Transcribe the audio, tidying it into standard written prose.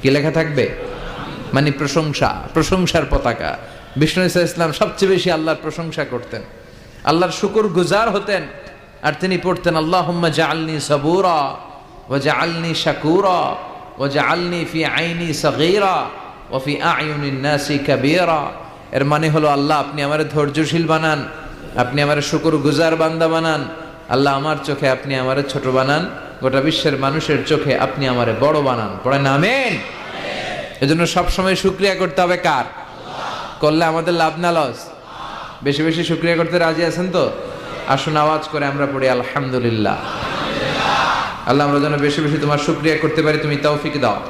কি লেখা থাকবে? মানে প্রশংসা, প্রশংসার পতাকা। বিষ্ণু ঈসা ইসলাম সবচেয়ে বেশি আল্লাহর প্রশংসা করতেন, আল্লাহর শুকর গুজার হতেন। আর তিনি পড়তেন আল্লাহুম্মা জাআলনি সাবুরা ওয়া জাআলনি শাকুরা ওয়া জাআলনি ফি আইনি সাগীরা ওয়া ফি আ'য়ুনিন নাসি কাবীরা। এর মানে হলো, আল্লাহ আপনি আমারে ধৈর্যশীল বানান, আপনি আমারে শুকর গুজার বান্দা বানান। আল্লাহ আমার চোখে আপনি আমারে ছোট বানান, গোটা বিশ্বের মানুষের চোখে আপনি আমারে বড় বানান। পড়েন আমিন। এজন্য সবসময় শুকরিয়া করতে হবে কার? করলে আমাদের লাভ না লস? বেশি বেশি শুকরিয়া করতে রাজি আছেন তো? আসুন আওয়াজ করে আমরা পড়ি আলহামদুলিল্লাহ। আল্লাহ আমরা যেন বেশি বেশি তোমার শুকরিয়া করতে পারি, তুমি তৌফিক দাও।